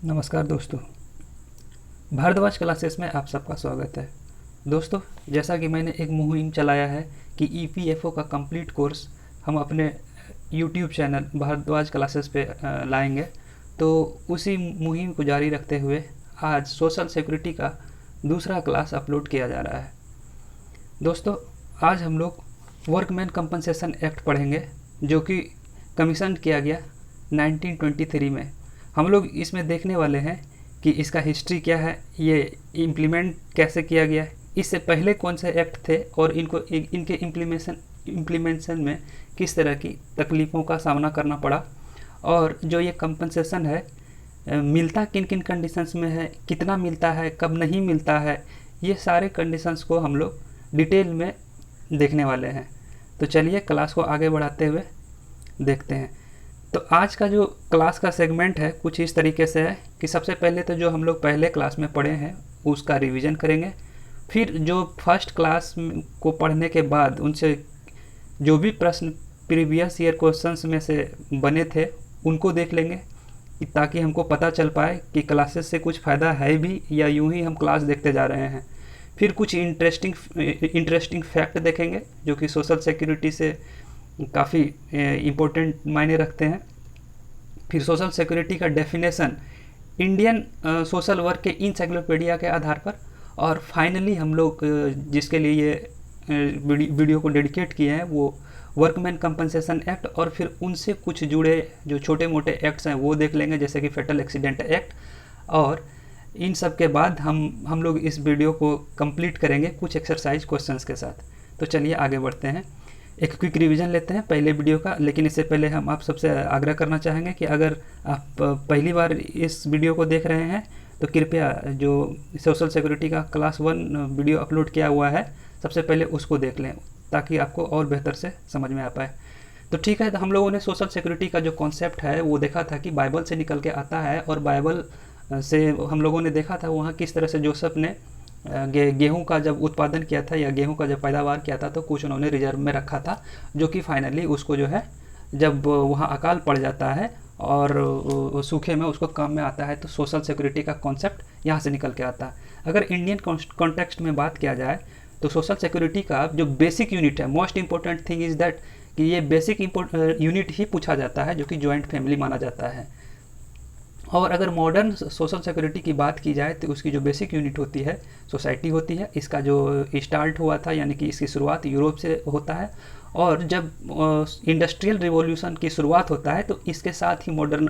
नमस्कार दोस्तों। भारद्वाज क्लासेस में आप सबका स्वागत है। दोस्तों, जैसा कि मैंने एक मुहिम चलाया है कि ईपीएफओ का कंप्लीट कोर्स हम अपने यूट्यूब चैनल भारद्वाज क्लासेस पे लाएंगे, तो उसी मुहिम को जारी रखते हुए आज सोशल सिक्योरिटी का दूसरा क्लास अपलोड किया जा रहा है। दोस्तों, आज हम लोग वर्कमैन कंपनसेशन एक्ट पढ़ेंगे, जो कि कमीशन किया गया 1923 में। हम लोग इसमें देखने वाले हैं कि इसका हिस्ट्री क्या है, ये इम्प्लीमेंट कैसे किया गया, इससे पहले कौन से एक्ट थे और इनके इम्प्लीमेंशन में किस तरह की तकलीफ़ों का सामना करना पड़ा, और जो ये कंपनसेशन है मिलता किन किन कंडीशंस में है, कितना मिलता है, कब नहीं मिलता है, ये सारे कंडीशंस को हम लोग डिटेल में देखने वाले हैं। तो चलिए क्लास को आगे बढ़ाते हुए देखते हैं। तो आज का जो क्लास का सेगमेंट है कुछ इस तरीके से है कि सबसे पहले तो जो हम लोग पहले क्लास में पढ़े हैं उसका रिवीजन करेंगे। फिर जो फर्स्ट क्लास को पढ़ने के बाद उनसे जो भी प्रश्न प्रीवियस ईयर क्वेश्चंस में से बने थे उनको देख लेंगे, ताकि हमको पता चल पाए कि क्लासेस से कुछ फ़ायदा है भी या यूं ही हम क्लास देखते जा रहे हैं। फिर कुछ इंटरेस्टिंग फैक्ट देखेंगे जो कि सोशल सिक्योरिटी से काफ़ी इम्पोर्टेंट मायने रखते हैं। फिर सोशल सिक्योरिटी का डेफिनेशन इंडियन सोशल वर्क के इंसाइक्लोपीडिया के आधार पर, और फाइनली हम लोग जिसके लिए ये वीडियो को डेडिकेट किए हैं वो वर्कमैन कंपनसेशन एक्ट, और फिर उनसे कुछ जुड़े जो छोटे मोटे एक्ट्स हैं वो देख लेंगे, जैसे कि फेटल एक्सीडेंट एक्ट। और इन सब के बाद हम लोग इस वीडियो को कंप्लीट करेंगे कुछ एक्सरसाइज क्वेश्चंस के साथ। तो चलिए आगे बढ़ते हैं, एक क्विक रिवीजन लेते हैं पहले वीडियो का। लेकिन इससे पहले हम आप सबसे आग्रह करना चाहेंगे कि अगर आप पहली बार इस वीडियो को देख रहे हैं तो कृपया जो सोशल सिक्योरिटी का क्लास 1 वीडियो अपलोड किया हुआ है सबसे पहले उसको देख लें, ताकि आपको और बेहतर से समझ में आ पाए। तो ठीक है, तो हम लोगों ने सोशल सिक्योरिटी का जो कॉन्सेप्ट है वो देखा था कि बाइबल से निकल के आता है, और बाइबल से हम लोगों ने देखा था वहाँ किस तरह से जोसेफ ने गेहूं का जब उत्पादन किया था या गेहूं का जब पैदावार किया था तो कुछ उन्होंने रिजर्व में रखा था, जो कि फाइनली उसको जो है जब वहाँ अकाल पड़ जाता है और सूखे में उसको काम में आता है। तो सोशल सिक्योरिटी का कॉन्सेप्ट यहाँ से निकल के आता है। अगर इंडियन कॉन्टेक्स्ट में बात किया जाए तो सोशल सिक्योरिटी का जो बेसिक यूनिट है, most important thing is that कि ये बेसिक यूनिट ही पूछा जाता है, जो कि जॉइंट फैमिली माना जाता है। और अगर मॉडर्न सोशल सिक्योरिटी की बात की जाए तो उसकी जो बेसिक यूनिट होती है सोसाइटी होती है। इसका जो स्टार्ट हुआ था यानी कि इसकी शुरुआत यूरोप से होता है, और जब इंडस्ट्रियल रिवॉल्यूशन की शुरुआत होता है तो इसके साथ ही मॉडर्न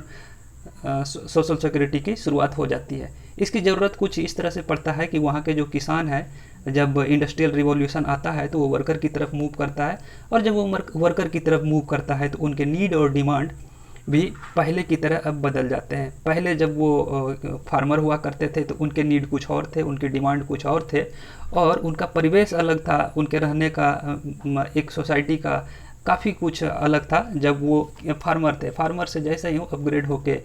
सोशल सिक्योरिटी की शुरुआत हो जाती है। इसकी ज़रूरत कुछ इस तरह से पड़ता है कि वहाँ के जो किसान हैं, जब इंडस्ट्रियल रिवॉल्यूशन आता है तो वो वर्कर की तरफ मूव करता है, और जब वो वर्कर की तरफ मूव करता है तो उनके नीड और डिमांड भी पहले की तरह अब बदल जाते हैं। पहले जब वो फार्मर हुआ करते थे तो उनके नीड कुछ और थे, उनकी डिमांड कुछ और थे, और उनका परिवेश अलग था, उनके रहने का एक सोसाइटी का काफ़ी कुछ अलग था जब वो फार्मर थे। फार्मर से जैसे ही अपग्रेड होके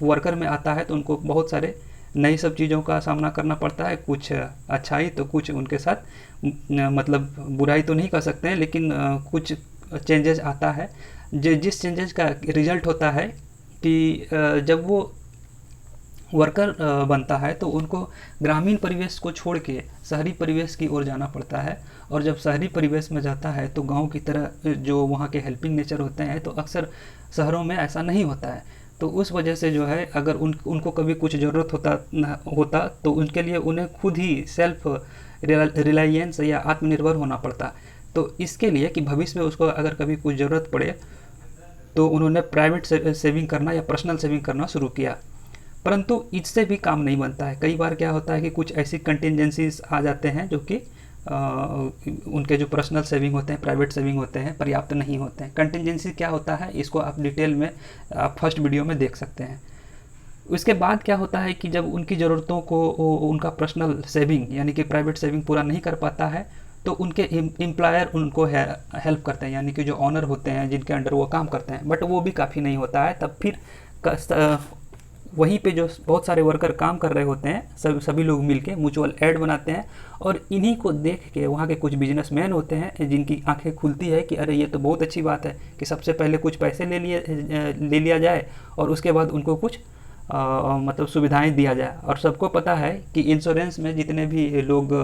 वर्कर में आता है तो उनको बहुत सारे नई सब चीज़ों का सामना करना पड़ता है, कुछ अच्छाई तो कुछ उनके साथ मतलब बुराई तो नहीं कर सकते हैं, लेकिन कुछ चेंजेस आता है। जिस चेंजेस का रिजल्ट होता है कि जब वो वर्कर बनता है तो उनको ग्रामीण परिवेश को छोड़ के शहरी परिवेश की ओर जाना पड़ता है, और जब शहरी परिवेश में जाता है तो गांव की तरह जो वहाँ के हेल्पिंग नेचर होते हैं तो अक्सर शहरों में ऐसा नहीं होता है। तो उस वजह से जो है अगर उनको कभी कुछ ज़रूरत होता तो उनके लिए उन्हें खुद ही सेल्फ रिलायंस या आत्मनिर्भर होना पड़ता। तो इसके लिए कि भविष्य में उसको अगर कभी कुछ ज़रूरत पड़े तो उन्होंने प्राइवेट सेविंग करना या पर्सनल सेविंग करना शुरू किया। परंतु इससे भी काम नहीं बनता है। कई बार क्या होता है कि कुछ ऐसी कंटिजेंसीज आ जाते हैं जो कि उनके जो पर्सनल सेविंग होते हैं, प्राइवेट सेविंग होते हैं, पर्याप्त नहीं होते हैं। कंटिजेंसी क्या होता है इसको आप डिटेल में आप फर्स्ट वीडियो में देख सकते हैं। उसके बाद क्या होता है कि जब उनकी ज़रूरतों को उनका पर्सनल सेविंग यानी कि प्राइवेट सेविंग पूरा नहीं कर पाता है तो उनके एम्प्लॉयर उनको हेल्प करते हैं, यानी कि जो ऑनर होते हैं जिनके अंडर वो काम करते हैं, बट वो भी काफ़ी नहीं होता है। तब फिर वहीं पे जो बहुत सारे वर्कर काम कर रहे होते हैं सभी लोग मिलके म्यूचुअल एड बनाते हैं, और इन्हीं को देख के वहाँ के कुछ बिजनेसमैन होते हैं जिनकी आंखें खुलती है कि अरे ये तो बहुत अच्छी बात है कि सबसे पहले कुछ पैसे ले लिया जाए और उसके बाद उनको कुछ मतलब सुविधाएं दिया जाए। और सबको पता है कि इंश्योरेंस में जितने भी लोग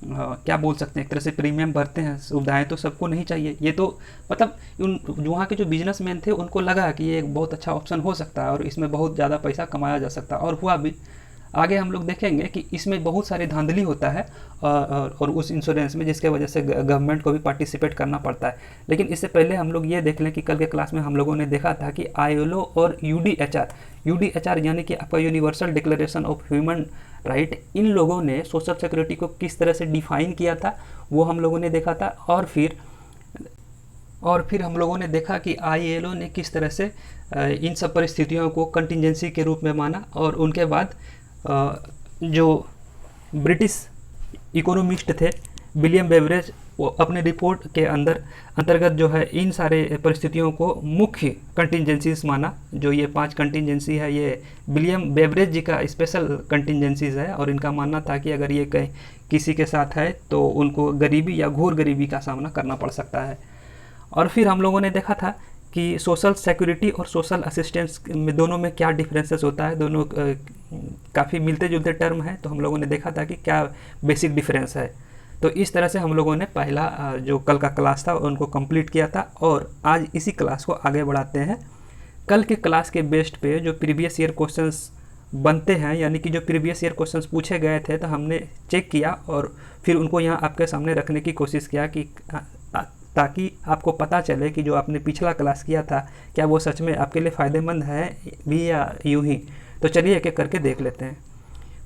क्या बोल सकते हैं, एक तरह से प्रीमियम भरते हैं, सुविधाएं तो सबको नहीं चाहिए। ये तो मतलब उन वहाँ के जो बिजनेसमैन थे उनको लगा कि ये एक बहुत अच्छा ऑप्शन हो सकता है और इसमें बहुत ज़्यादा पैसा कमाया जा सकता है, और हुआ भी। आगे हम लोग देखेंगे कि इसमें बहुत सारी धांधली होता है और उस इंश्योरेंस में, जिसके वजह से गवर्नमेंट को भी पार्टिसिपेट करना पड़ता है। लेकिन इससे पहले हम लोग ये देख लें कि कल के क्लास में हम लोगों ने देखा था कि ILO और यूडीएचआर यानी कि आपका universal declaration of human right, इन लोगों ने सोशल सिक्योरिटी को किस तरह से डिफाइन किया था वो हम लोगों ने देखा था। और फिर हम लोगों ने देखा कि ILO ने किस तरह से इन सब परिस्थितियों को कंटिजेंसी के रूप में माना। और उनके बाद जो ब्रिटिश इकोनॉमिस्ट थे विलियम बेवरेज, वो अपने रिपोर्ट के अंतर्गत जो है इन सारे परिस्थितियों को मुख्य कंटिजेंसीज माना। जो ये 5 कंटिजेंसी है, ये विलियम बेवरेज जी का स्पेशल कंटिजेंसीज है, और इनका मानना था कि अगर ये कहीं किसी के साथ है तो उनको गरीबी या घोर गरीबी का सामना करना पड़ सकता है। और फिर हम लोगों ने देखा था कि सोशल सिक्योरिटी और सोशल असिस्टेंस में दोनों में क्या डिफरेंसेस होता है, दोनों काफ़ी मिलते जुलते टर्म हैं। तो हम लोगों ने देखा था कि क्या बेसिक डिफरेंस है। तो इस तरह से हम लोगों ने पहला जो कल का क्लास था उनको कंप्लीट किया था, और आज इसी क्लास को आगे बढ़ाते हैं। कल के क्लास के बेस्ड पे जो प्रीवियस ईयर क्वेश्चंस बनते हैं, यानी कि जो प्रीवियस ईयर क्वेश्चंस पूछे गए थे, तो हमने चेक किया और फिर उनको यहाँ आपके सामने रखने की कोशिश किया कि ताकि आपको पता चले कि जो आपने पिछला क्लास किया था क्या वो सच में आपके लिए फ़ायदेमंद है भी या यूं ही। तो चलिए एक एक करके देख लेते हैं।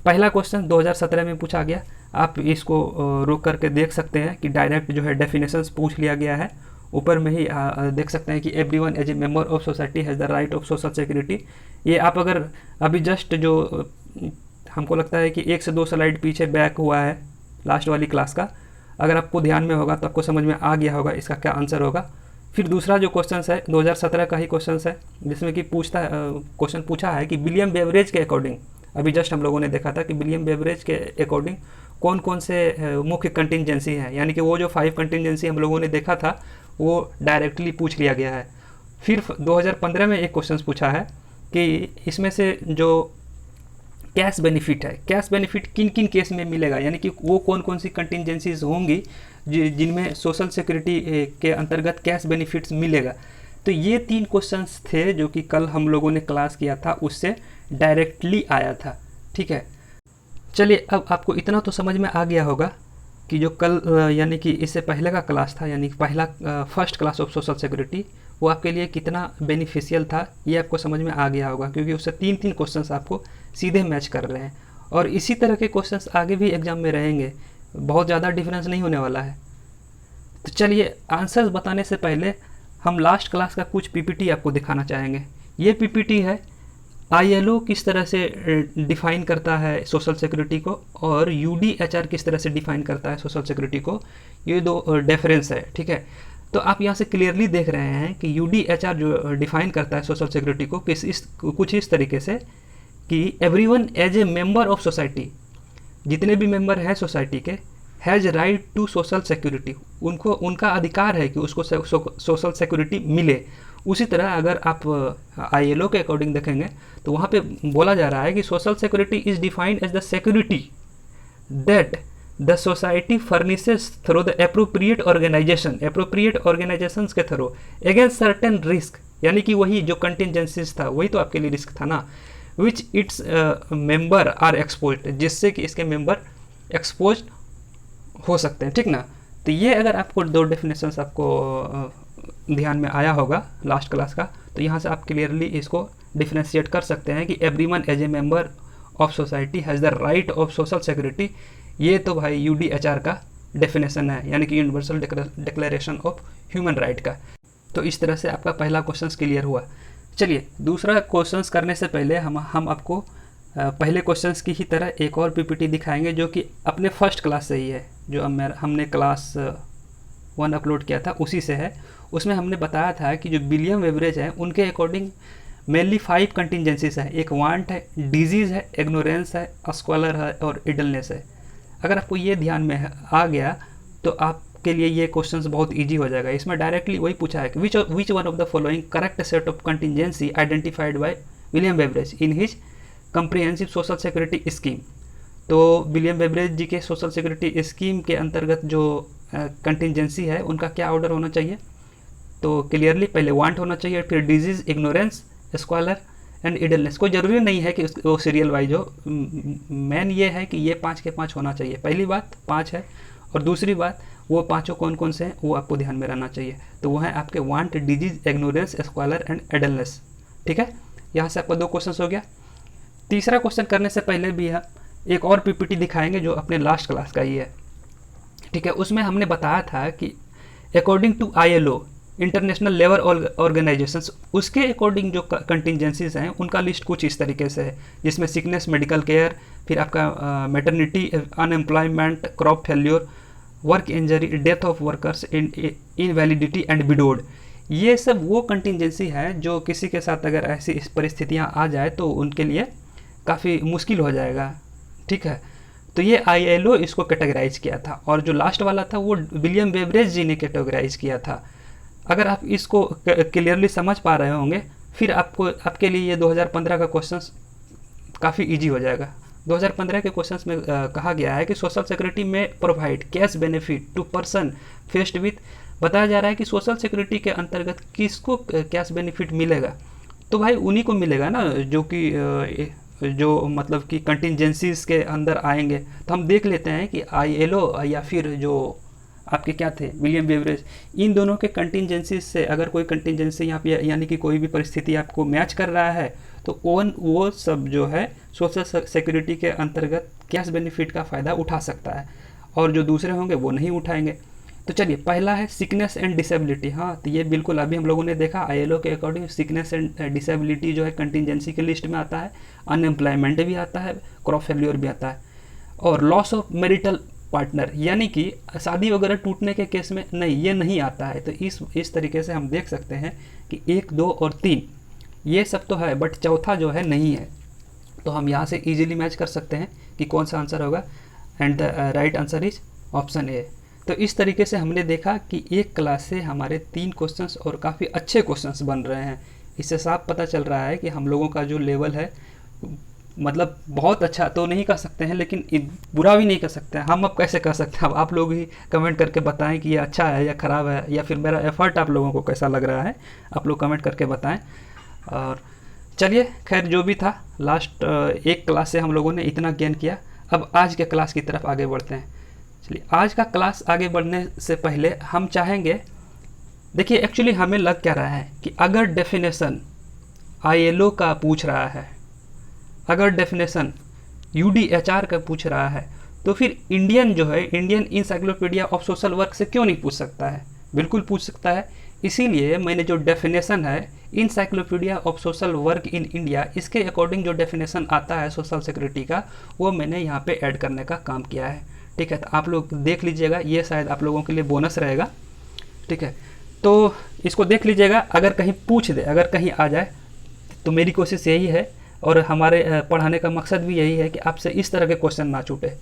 पहला क्वेश्चन 2017 में पूछा गया, आप इसको रोक करके देख सकते हैं कि डायरेक्ट जो है डेफिनेशंस पूछ लिया गया है। ऊपर में ही देख सकते हैं कि everyone as a member of society has the right of social security. ये आप अगर अभी जस्ट जो हमको लगता है कि 1 से 2 स्लाइड पीछे बैक हुआ है लास्ट वाली क्लास का, अगर आपको ध्यान में होगा तो आपको समझ में आ गया होगा इसका क्या आंसर होगा। फिर दूसरा जो क्वेश्चन है 2017 का ही क्वेश्चन है, जिसमें कि क्वेश्चन पूछा है कि विलियम बेवरेज के अकॉर्डिंग, अभी जस्ट हम लोगों ने देखा था कि विलियम बेवरेज के अकॉर्डिंग कौन कौन से मुख्य कंटिजेंसी हैं, यानी कि वो जो 5 कंटिजेंसी हम लोगों ने देखा था वो डायरेक्टली पूछ लिया गया है। फिर 2015 में एक क्वेश्चन पूछा है कि इसमें से जो कैश बेनिफिट है, कैश बेनिफिट किन किन केस में मिलेगा, यानी कि वो कौन कौन सी कंटिजेंसीज होंगी जिनमें सोशल सिक्योरिटी के अंतर्गत कैश बेनिफिट्स मिलेगा। तो ये 3 क्वेश्चंस थे जो कि कल हम लोगों ने क्लास किया था, उससे डायरेक्टली आया था। ठीक है, चलिए अब आपको इतना तो समझ में आ गया होगा कि जो कल यानी कि इससे पहले का क्लास था, यानी पहला first class of social security, वो आपके लिए कितना बेनिफिशियल था, ये आपको समझ में आ गया होगा, क्योंकि उससे 3 क्वेश्चंस आपको सीधे मैच कर रहे हैं। और इसी तरह के क्वेश्चंस आगे भी एग्जाम में रहेंगे, बहुत ज़्यादा डिफरेंस नहीं होने वाला है। तो चलिए आंसर्स बताने से पहले हम लास्ट क्लास का कुछ PPT आपको दिखाना चाहेंगे। ये PPT है ILO किस तरह से डिफ़ाइन करता है सोशल सिक्योरिटी को, और UDHR किस तरह से डिफ़ाइन करता है सोशल सिक्योरिटी को। ये 2 डिफरेंस है। ठीक है, तो आप यहाँ से क्लियरली देख रहे हैं कि UDHR जो डिफ़ाइन करता है सोशल सिक्योरिटी को कुछ इस तरीके से कि everyone as a member of society, जितने भी मेंबर हैं सोसाइटी के, has right to social security, उनका अधिकार है कि उसको सोशल सिक्योरिटी मिले। उसी तरह अगर आप ILO के अकॉर्डिंग देखेंगे तो वहाँ पे बोला जा रहा है कि social security is defined as the security that the society furnishes through the appropriate organisations के थ्रू अगेंस्ट सर्टेन रिस्क, यानी कि वही जो कंटिजेंसीज था वही तो आपके लिए रिस्क था ना, विच इट्स मेंबर आर एक्सपोज्ड, जिससे कि इसके मेंबर एक्सपोज हो सकते हैं। ठीक ना, तो ये अगर आपको 2 डेफिनेशंस आपको ध्यान में आया होगा लास्ट क्लास का, तो यहाँ से आप क्लियरली इसको डिफ्रेंशिएट कर सकते हैं कि everyone as a member of society has the right of social security. ये तो भाई UDHR का डेफिनेशन है, यानी कि universal declaration of human right का। तो इस तरह से आपका पहला क्वेश्चन क्लियर हुआ। चलिए दूसरा क्वेश्चन करने से पहले हम आपको पहले क्वेश्चंस की ही तरह एक और PPT दिखाएंगे जो कि अपने फर्स्ट क्लास से ही है, जो हमने क्लास 1 अपलोड किया था उसी से है। उसमें हमने बताया था कि जो विलियम बेवरेज है उनके अकॉर्डिंग मेनली 5 कंटिजेंसीज है। एक वांट है, डिजीज़ है, इग्नोरेंस है, स्क्वालर है और इडलनेस है। अगर आपको ये ध्यान में आ गया तो आपके लिए ये क्वेश्चंस बहुत इजी हो जाएगा। इसमें डायरेक्टली वही पूछा है कि which one of the following correct set of contingency identified by William beverage in his comprehensive social security scheme. तो विलियम बेवरेज जी के सोशल सिक्योरिटी स्कीम के अंतर्गत जो कंटिजेंसी है उनका क्या ऑर्डर होना चाहिए, तो क्लियरली पहले वांट होना चाहिए, फिर डिजीज, इग्नोरेंस, स्क्वालर एंड इडलनेस। कोई ज़रूरी नहीं है कि वो सीरियल वाइज हो, मेन ये है कि ये 5 के 5 होना चाहिए। पहली बात 5 है, और दूसरी बात वो पाँचों कौन कौन से हैं वो आपको ध्यान में रहना चाहिए। तो वो है आपके वांट, डिजीज, इग्नोरेंस, स्क्वालर एंड इडलनेस। ठीक है, यहाँ से आपका 2 क्वेश्चन हो गया। तीसरा क्वेश्चन करने से पहले भी हम एक और पीपीटी दिखाएंगे जो अपने लास्ट क्लास का ही है। ठीक है, उसमें हमने बताया था कि according to ILO, international labour organisations, उसके अकॉर्डिंग जो कंटिजेंसीज हैं उनका लिस्ट कुछ इस तरीके से है, जिसमें सिकनेस, मेडिकल केयर, फिर आपका maternity, unemployment, crop failure, work injury, death of workers, invalidity and widowed. ये सब वो कंटिजेंसी है जो किसी के साथ अगर ऐसी इस परिस्थितियाँ आ जाए तो उनके लिए काफ़ी मुश्किल हो जाएगा। ठीक है, तो ये ILO इसको कैटेगराइज किया था, और जो लास्ट वाला था वो विलियम बेवरेज जी ने कैटेगराइज किया था। अगर आप इसको क्लियरली समझ पा रहे होंगे, फिर आपके लिए ये 2015 का क्वेश्चन काफ़ी इजी हो जाएगा। 2015 के क्वेश्चंस में कहा गया है कि सोशल सिक्योरिटी में provide cash benefit to person faced with, बताया जा रहा है कि सोशल सिक्योरिटी के अंतर्गत किसको कैश बेनिफिट मिलेगा, तो भाई उन्हीं को मिलेगा ना जो मतलब कि कंटिजेंसीज के अंदर आएंगे। तो हम देख लेते हैं कि ILO या फिर जो आपके क्या थे विलियम बेवरेज, इन दोनों के कंटिजेंसीज से अगर कोई कंटिजेंसी यहाँ पे यानी कि कोई भी परिस्थिति आपको मैच कर रहा है तो वो सब जो है सोशल सिक्योरिटी के अंतर्गत कैश बेनिफिट का फ़ायदा उठा सकता है, और जो दूसरे होंगे वो नहीं उठाएंगे। तो चलिए, पहला है सिकनेस एंड डिसेबिलिटी। हाँ, तो ये बिल्कुल अभी हम लोगों ने देखा ILO के अकॉर्डिंग सिकनेस एंड डिसेबिलिटी जो है कंटिजेंसी के लिस्ट में आता है, अनएम्प्लॉयमेंट भी आता है, क्रॉप फेल्योर भी आता है, और लॉस ऑफ मैरिटल पार्टनर यानी कि शादी वगैरह टूटने के केस में नहीं, ये नहीं आता है। तो इस तरीके से हम देख सकते हैं कि 1, 2 और 3 ये सब तो है, बट चौथा जो है नहीं है। तो हम यहाँ से इजीली मैच कर सकते हैं कि कौन सा आंसर होगा, and the right answer is option A. तो इस तरीके से हमने देखा कि एक क्लास से हमारे 3 क्वेश्चंस और काफ़ी अच्छे क्वेश्चंस बन रहे हैं। इससे साफ पता चल रहा है कि हम लोगों का जो लेवल है, मतलब बहुत अच्छा तो नहीं कह सकते हैं लेकिन बुरा भी नहीं कह सकते हैं। हम अब कैसे कह सकते हैं, अब आप लोग ही कमेंट करके बताएं कि ये अच्छा है या ख़राब है, या फिर मेरा एफर्ट आप लोगों को कैसा लग रहा है, आप लोग कमेंट करके बताएं। और चलिए, खैर जो भी था, लास्ट एक क्लास से हम लोगों ने इतना गेन किया। अब आज के क्लास की तरफ आगे बढ़ते हैं। चलिए, आज का क्लास आगे बढ़ने से पहले हम चाहेंगे, देखिए एक्चुअली हमें लग क्या रहा है कि अगर डेफिनेशन ILO का पूछ रहा है, अगर डेफिनेशन UDHR का पूछ रहा है, तो फिर इंडियन जो है, Indian encyclopedia of social work से क्यों नहीं पूछ सकता है? बिल्कुल पूछ सकता है। इसीलिए मैंने जो डेफिनेशन है encyclopedia of social work in India, इसके अकॉर्डिंग जो डेफिनेशन आता है सोशल सिक्योरिटी का, वो मैंने यहाँ पे ऐड करने का काम किया है। ठीक है, तो आप लोग देख लीजिएगा, ये शायद आप लोगों के लिए बोनस रहेगा। ठीक है, तो इसको देख लीजिएगा, अगर कहीं पूछ दे, अगर कहीं आ जाए, तो मेरी कोशिश यही है और हमारे पढ़ाने का मकसद भी यही है कि आपसे इस तरह के क्वेश्चन ना छूटे।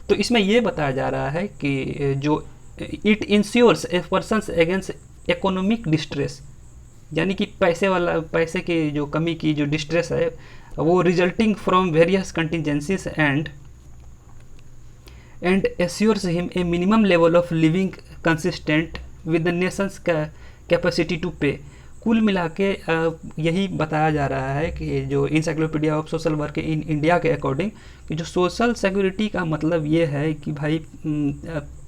तो इसमें ये बताया जा रहा है कि जो it insures a persons against economic distress, यानी कि पैसे की जो कमी की जो डिस्ट्रेस है वो resulting from various contingencies and assures him a minimum level of living consistent with the nation's capacity to pay. कुल मिला के यही बताया जा रहा है कि जो encyclopedia of social work in India के अकॉर्डिंग कि जो सोशल सिक्योरिटी का मतलब ये है कि भाई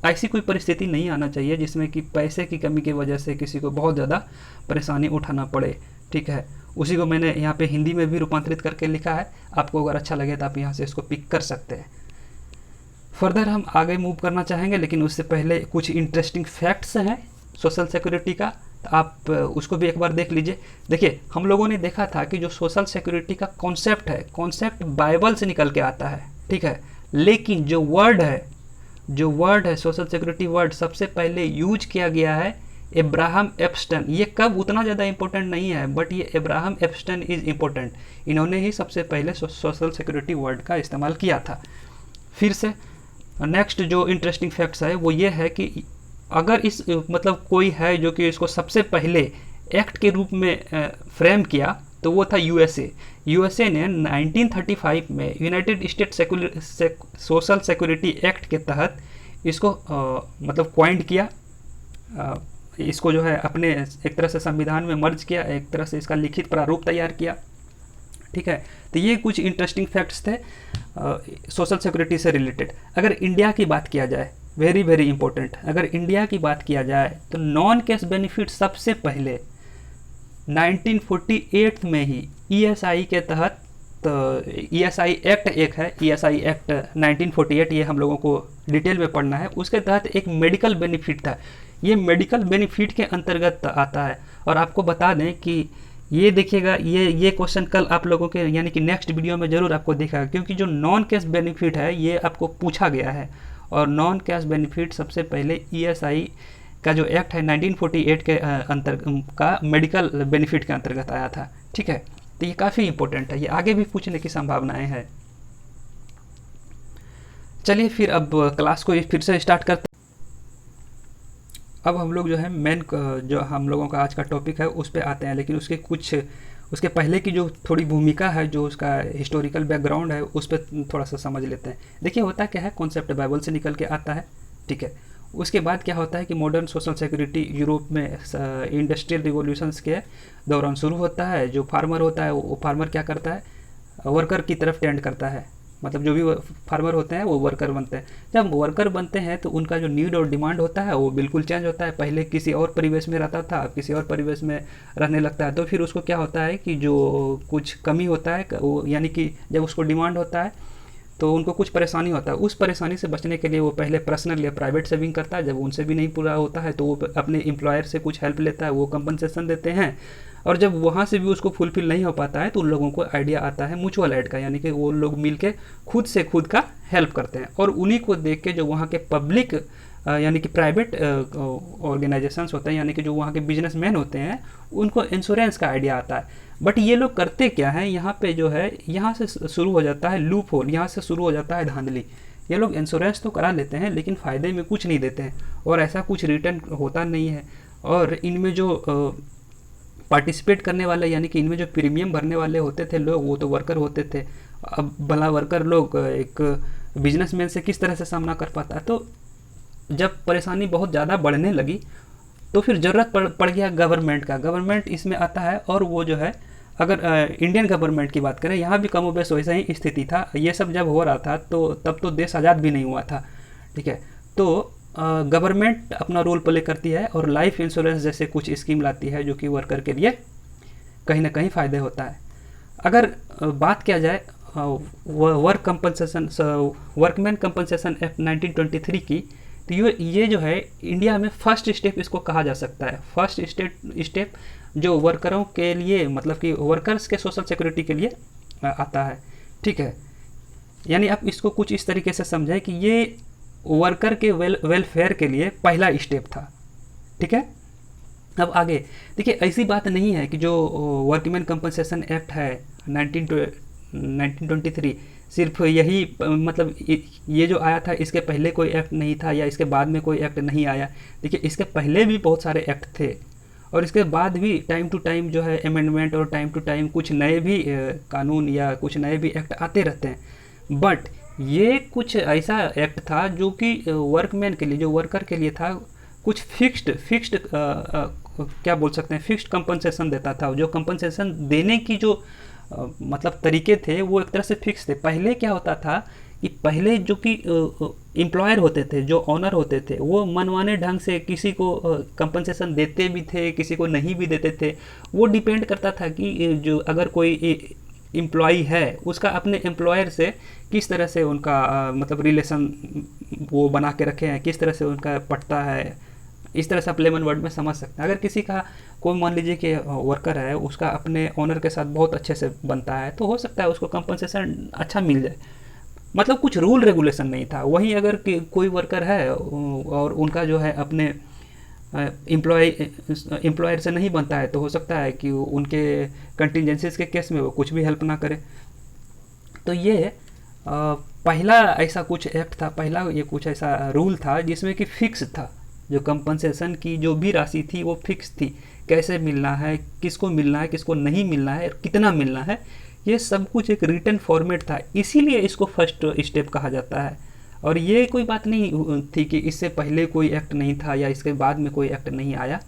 ऐसी कोई परिस्थिति नहीं आना चाहिए जिसमें कि पैसे की कमी की वजह से किसी को बहुत ज़्यादा परेशानी उठाना पड़े। ठीक है, उसी को मैंने यहाँ पे हिंदी में भी रूपांतरित करके लिखा है। आपको अगर अच्छा लगे तो आप यहाँ से इसको पिक कर सकते हैं। फर्दर हम आगे मूव करना चाहेंगे, लेकिन उससे पहले कुछ इंटरेस्टिंग फैक्ट्स हैं सोशल सिक्योरिटी का, तो आप उसको भी एक बार देख लीजिए। देखिए, हम लोगों ने देखा था कि जो सोशल सिक्योरिटी का कॉन्सेप्ट है, कॉन्सेप्ट बाइबल से निकल के आता है। ठीक है, लेकिन जो वर्ड है सोशल सिक्योरिटी वर्ड, सबसे पहले यूज किया गया है अब्राहम एप्स्टन। ये कब उतना ज़्यादा इंपॉर्टेंट नहीं है, बट ये अब्राहम एप्स्टन इज़ इम्पोर्टेंट। इन्होंने ही सबसे पहले सोशल सिक्योरिटी वर्ड का इस्तेमाल किया था। फिर से नेक्स्ट जो इंटरेस्टिंग फैक्ट्स है वो ये है कि अगर कोई है जो कि इसको सबसे पहले एक्ट के रूप में फ्रेम किया, तो वो था यूएसए। यूएसए ने 1935 में United state social security act के तहत इसको मतलब क्वाइंट किया, इसको जो है अपने एक तरह से संविधान में मर्ज किया, एक तरह से इसका लिखित प्रारूप तैयार किया। ठीक है, तो ये कुछ इंटरेस्टिंग फैक्ट्स थे सोशल सिक्योरिटी से रिलेटेड। अगर इंडिया की बात किया जाए, वेरी वेरी इंपॉर्टेंट, अगर इंडिया की बात किया जाए तो नॉन कैश बेनिफिट सबसे पहले 1948 में ही ईएसआई के तहत, तो ईएसआई एक्ट एक है, ईएसआई एक्ट 1948, ये हम लोगों को डिटेल में पढ़ना है। उसके तहत एक मेडिकल बेनिफिट था, ये मेडिकल बेनिफिट के अंतर्गत आता है। और आपको बता दें कि ये देखिएगा, ये क्वेश्चन कल आप लोगों के यानी कि नेक्स्ट वीडियो में ज़रूर आपको दिखेगा, क्योंकि जो नॉन कैश बेनिफिट है ये आपको पूछा गया है। और नॉन कैश बेनिफिट सबसे पहले ईएसआई का जो एक्ट है 1948 के का मेडिकल बेनिफिट के अंतर्गत आया था। ठीक है, तो ये काफ़ी इंपॉर्टेंट है, ये आगे भी पूछने की संभावनाएं हैं। चलिए फिर अब क्लास को फिर से स्टार्ट करते हैं। अब हम लोग जो है मेन जो हम लोगों का आज का टॉपिक है उस पर आते हैं, लेकिन उसके पहले की जो थोड़ी भूमिका है, जो उसका हिस्टोरिकल बैकग्राउंड है, उस पर थोड़ा सा समझ लेते हैं। देखिए होता क्या है, कॉन्सेप्ट बाइबल से निकल के आता है। ठीक है, उसके बाद क्या होता है कि मॉडर्न सोशल सिक्योरिटी यूरोप में इंडस्ट्रियल रिवॉल्यूशंस के दौरान शुरू होता है। जो फार्मर होता है वो फार्मर क्या करता है, वर्कर की तरफ टेंड करता है, मतलब जो भी फार्मर होते हैं वो वर्कर बनते हैं। जब वर्कर बनते हैं तो उनका जो नीड और डिमांड होता है वो बिल्कुल चेंज होता है। पहले किसी और परिवेश में रहता था, अब किसी और परिवेश में रहने लगता है, तो फिर उसको क्या होता है कि जो कुछ कमी होता है वो, यानी कि जब उसको डिमांड होता है तो उनको कुछ परेशानी होता है। उस परेशानी से बचने के लिए वो पहले पर्सनल या प्राइवेट सेविंग करता है। जब उनसे भी नहीं पूरा होता है तो वो अपने एम्प्लॉयर से कुछ हेल्प लेता है, वो कंपनसेशन देते हैं। और जब वहाँ से भी उसको फुलफिल नहीं हो पाता है तो उन लोगों को आइडिया आता है म्यूचुअल एड का, यानी कि वो लोग मिल के खुद से खुद का हेल्प करते हैं। और उन्हीं को देख के जो वहाँ के पब्लिक यानी कि प्राइवेट ऑर्गेनाइजेशंस होते हैं, यानी कि जो वहाँ के बिजनेसमैन होते हैं, उनको इंश्योरेंस का आइडिया आता है। बट ये लोग करते क्या है, यहाँ पे जो है, यहाँ से शुरू हो जाता है लूप होल, यहाँ से शुरू हो जाता है धांधली। ये लोग इंश्योरेंस तो करा लेते हैं लेकिन फ़ायदे में कुछ नहीं देते हैं, और ऐसा कुछ रिटर्न होता नहीं है। और इनमें जो पार्टिसिपेट करने वाले, यानी कि इनमें जो प्रीमियम भरने वाले होते थे लोग, वो तो वर्कर होते थे। अब भला वर्कर लोग एक बिजनेसमैन से किस तरह से सामना कर पाता है। तो जब परेशानी बहुत ज़्यादा बढ़ने लगी तो फिर ज़रूरत पड़ गया गवर्नमेंट का। गवर्नमेंट इसमें आता है, और वो जो है, अगर इंडियन गवर्नमेंट की बात करें, यहाँ भी कमोबेश वैसा ही स्थिति था। ये सब जब हो रहा था तो तब तो देश आज़ाद भी नहीं हुआ था। ठीक है, तो गवर्नमेंट अपना रोल प्ले करती है और लाइफ इंश्योरेंस जैसे कुछ स्कीम लाती है, जो कि वर्कर के लिए कहीं ना कहीं फ़ायदे होता है। अगर बात किया जाए वर्कमैन कंपनसेशन एक्ट 1923 की, तो ये जो है इंडिया में फर्स्ट स्टेप इसको कहा जा सकता है। फर्स्ट स्टेप जो वर्करों के लिए, मतलब कि वर्कर्स के सोशल सिक्योरिटी के लिए आता है। ठीक है, यानी आप इसको कुछ इस तरीके से समझें कि ये वर्कर के वेलफेयर के लिए पहला स्टेप था। ठीक है, अब आगे देखिए, ऐसी बात नहीं है कि जो वर्कमैन कंपनसेशन एक्ट है 1923 सिर्फ यही, मतलब ये जो आया था इसके पहले कोई एक्ट नहीं था, या इसके बाद में कोई एक्ट नहीं आया। देखिए, इसके पहले भी बहुत सारे एक्ट थे, और इसके बाद भी टाइम टू टाइम जो है अमेंडमेंट, और टाइम टू टाइम कुछ नए भी कानून या कुछ नए भी एक्ट आते रहते हैं। बट ये कुछ ऐसा एक्ट था जो कि वर्कमैन के लिए, जो वर्कर के लिए था, कुछ फिक्स्ड क्या बोल सकते हैं, फिक्स्ड कंपनसेशन देता था। जो कंपनसेशन देने की जो मतलब तरीके थे वो एक तरह से फिक्स थे। पहले क्या होता था कि पहले जो कि एम्प्लॉयर होते थे, जो ऑनर होते थे, वो मनमाने ढंग से किसी को कंपनसेशन देते भी थे, किसी को नहीं भी देते थे। वो डिपेंड करता था कि जो अगर कोई एम्प्लॉई है उसका अपने एम्प्लॉयर से किस तरह से उनका मतलब रिलेशन वो बना के रखे हैं, किस तरह से उनका पटता है। इस तरह से आप लेमन वर्ड में समझ सकते हैं। अगर किसी का कोई मान लीजिए कि वर्कर है, उसका अपने ओनर के साथ बहुत अच्छे से बनता है, तो हो सकता है उसको कंपनसेशन अच्छा मिल जाए। मतलब कुछ रूल रेगुलेशन नहीं था। वहीं अगर कोई वर्कर है और उनका जो है अपने एम्प्लॉयर से नहीं बनता है, तो हो सकता है कि उनके कंटिजेंसीज के केस में वो कुछ भी हेल्प ना करे। तो ये पहला ऐसा कुछ एक्ट था, पहला ये कुछ ऐसा रूल था जिसमें कि फिक्स था, जो कंपनसेशन की जो भी राशि थी वो फिक्स थी। कैसे मिलना है, किसको मिलना है, किसको नहीं मिलना है, कितना मिलना है, ये सब कुछ एक रिटन फॉर्मेट था, इसीलिए इसको फर्स्ट स्टेप कहा जाता है। और ये कोई बात नहीं थी कि इससे पहले कोई एक्ट नहीं था या इसके बाद में कोई एक्ट नहीं आया।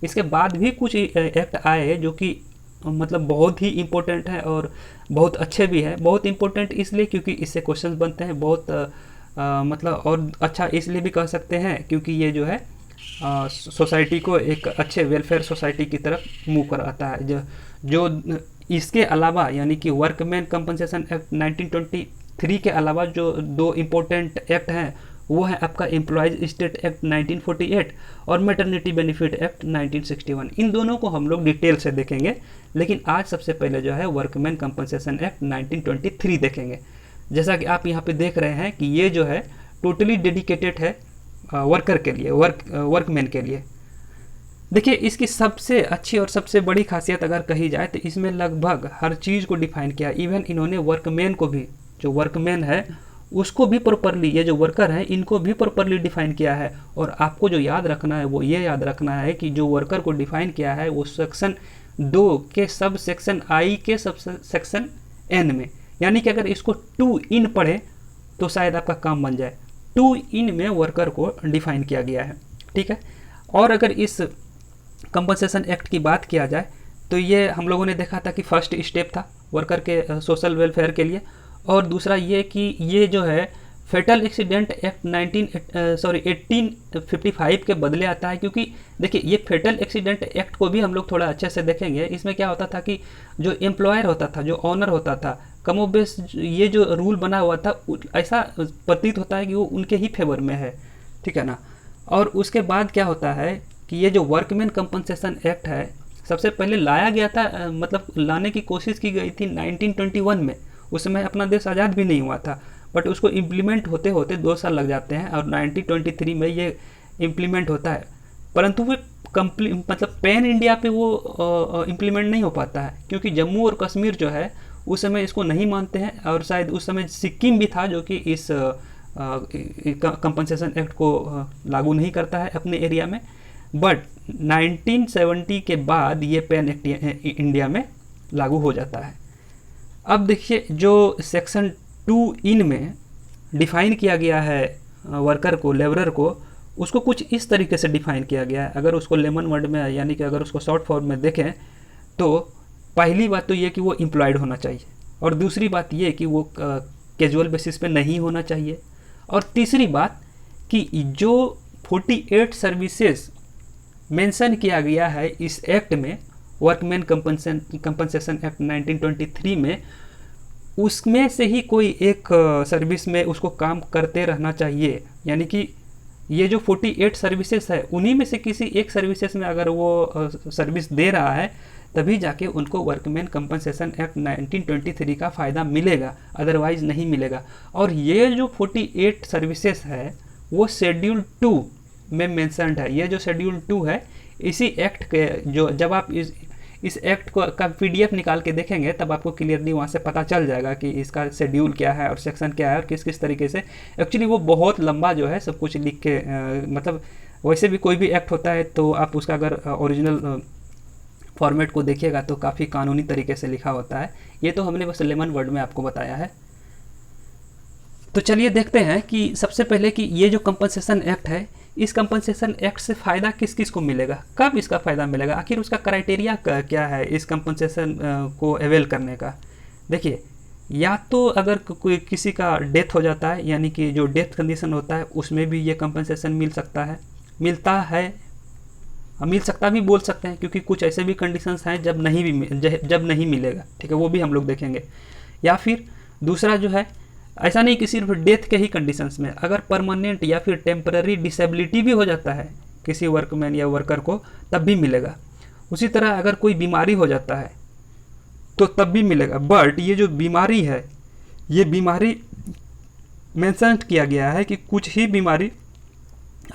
इसके बाद भी कुछ एक्ट आए जो कि मतलब बहुत ही इम्पोर्टेंट है और बहुत अच्छे भी हैं। बहुत इम्पोर्टेंट इसलिए क्योंकि इससे क्वेश्चन बनते हैं, बहुत मतलब और अच्छा इसलिए भी कह सकते हैं क्योंकि ये जो है सोसाइटी को एक अच्छे वेलफेयर सोसाइटी की तरफ मूव कराता है। जो इसके अलावा यानी कि वर्कमैन कंपनसेशन एक्ट 1923 के अलावा जो दो इम्पोर्टेंट एक्ट हैं वो है आपका एम्प्लॉयज स्टेट एक्ट 1948 और मैटरनिटी बेनिफिट एक्ट 1961। इन दोनों को हम लोग डिटेल से देखेंगे, लेकिन आज सबसे पहले जो है वर्कमैन कंपनसेशन एक्ट 1923 देखेंगे। जैसा कि आप यहाँ पे देख रहे हैं कि ये जो है टोटली डेडिकेटेड है वर्कर के लिए, वर्कमैन के लिए। देखिए इसकी सबसे अच्छी और सबसे बड़ी खासियत अगर कही जाए तो इसमें लगभग हर चीज़ को डिफाइन किया। इवन इन्होंने वर्कमैन को भी, जो वर्कमैन है उसको भी प्रॉपरली, ये जो वर्कर है इनको भी प्रॉपरली डिफाइन किया है। और आपको जो याद रखना है वो ये याद रखना है कि जो वर्कर को डिफाइन किया है वो सेक्शन 2 के सब सेक्शन आई के सब सेक्शन एन में, यानी कि अगर इसको 2 इन पढ़े तो शायद आपका काम बन जाए। 2 इन में वर्कर को डिफाइन किया गया है, ठीक है। और अगर इस कंपनसेशन एक्ट की बात किया जाए तो ये हम लोगों ने देखा था कि फर्स्ट स्टेप था वर्कर के सोशल वेलफेयर के लिए। और दूसरा ये कि ये जो है फेटल एक्सीडेंट एक्ट 1855 के बदले आता है, क्योंकि देखिए ये फेटल एक्सीडेंट एक्ट को भी हम लोग थोड़ा अच्छे से देखेंगे। इसमें क्या होता था कि जो एम्प्लॉयर होता था, जो ऑनर होता था, कमोबेश ये जो रूल बना हुआ था ऐसा प्रतीत होता है कि वो उनके ही फेवर में है, ठीक है ना। और उसके बाद क्या होता है कि ये जो वर्कमैन कंपनसेशन एक्ट है सबसे पहले लाया गया था, मतलब लाने की कोशिश की गई थी 1921 में। उस समय अपना देश आज़ाद भी नहीं हुआ था, बट उसको इम्प्लीमेंट होते होते 2 साल लग जाते हैं और 1923 में ये इम्प्लीमेंट होता है। परंतु वो मतलब पैन इंडिया पे वो इम्प्लीमेंट नहीं हो पाता है, क्योंकि जम्मू और कश्मीर जो है उस समय इसको नहीं मानते हैं। और शायद उस समय सिक्किम भी था जो कि इस कंपनसेशन एक्ट को लागू नहीं करता है अपने एरिया में। बट 1970 के बाद ये पैन एक्ट इंडिया में लागू हो जाता है। अब देखिए जो सेक्शन 2 इन में डिफ़ाइन किया गया है वर्कर को, लेबरर को, उसको कुछ इस तरीके से डिफ़ाइन किया गया है। अगर उसको लेमन वर्ड में यानी कि अगर उसको शॉर्ट फॉर्म में देखें तो पहली बात तो ये कि वो एम्प्लॉयड होना चाहिए, और दूसरी बात ये कि वो कैजुअल बेसिस पे नहीं होना चाहिए, और तीसरी बात कि जो 48 सर्विसेज मेंशन किया गया है इस एक्ट में, वर्कमैन कंपनसेशन एक्ट 1923 में, उसमें से ही कोई एक सर्विस में उसको काम करते रहना चाहिए। यानी कि ये जो 48 सर्विसेज है उन्हीं में से किसी एक सर्विसेज में अगर वो सर्विस दे रहा है तभी जाके उनको वर्कमैन कंपनसेशन एक्ट 1923 का फ़ायदा मिलेगा, अदरवाइज नहीं मिलेगा। और ये जो 48 सर्विसेज है वो शेड्यूल 2 में मेंशन्ड है। ये जो शेड्यूल 2 है इसी एक्ट के, जो जब आप इस एक्ट को का PDF निकाल के देखेंगे तब आपको क्लियरली वहाँ से पता चल जाएगा कि इसका शेड्यूल क्या है और सेक्शन क्या है और किस किस तरीके से। एक्चुअली वो बहुत लंबा जो है सब कुछ लिख के मतलब वैसे भी कोई भी एक्ट होता है तो आप उसका अगर ओरिजिनल फॉर्मेट को देखिएगा तो काफ़ी कानूनी तरीके से लिखा होता है। ये तो हमने बस लेमन वर्ड में आपको बताया है। तो चलिए देखते हैं कि सबसे पहले कि ये जो कंपनसेशन एक्ट है, इस कंपनसेशन एक्ट से फ़ायदा किस किस को मिलेगा, कब इसका फ़ायदा मिलेगा, आखिर उसका क्राइटेरिया क्या है इस कंपनसेशन को अवेल करने का। देखिए, या तो अगर कोई किसी का डेथ हो जाता है, यानी कि जो डेथ कंडीशन होता है उसमें भी ये कंपनसेशन मिल सकता है, मिल सकता भी बोल सकते हैं, क्योंकि कुछ ऐसे भी कंडीशंस हैं जब नहीं मिलेगा, ठीक है, वो भी हम लोग देखेंगे। या फिर दूसरा जो है, ऐसा नहीं कि सिर्फ डेथ के ही कंडीशंस में, अगर परमानेंट या फिर टेम्पररी डिसेबिलिटी भी हो जाता है किसी वर्कमैन या वर्कर को तब भी मिलेगा। उसी तरह अगर कोई बीमारी हो जाता है तो तब भी मिलेगा। बट ये जो बीमारी है, ये बीमारी मेंशन किया गया है कि कुछ ही बीमारी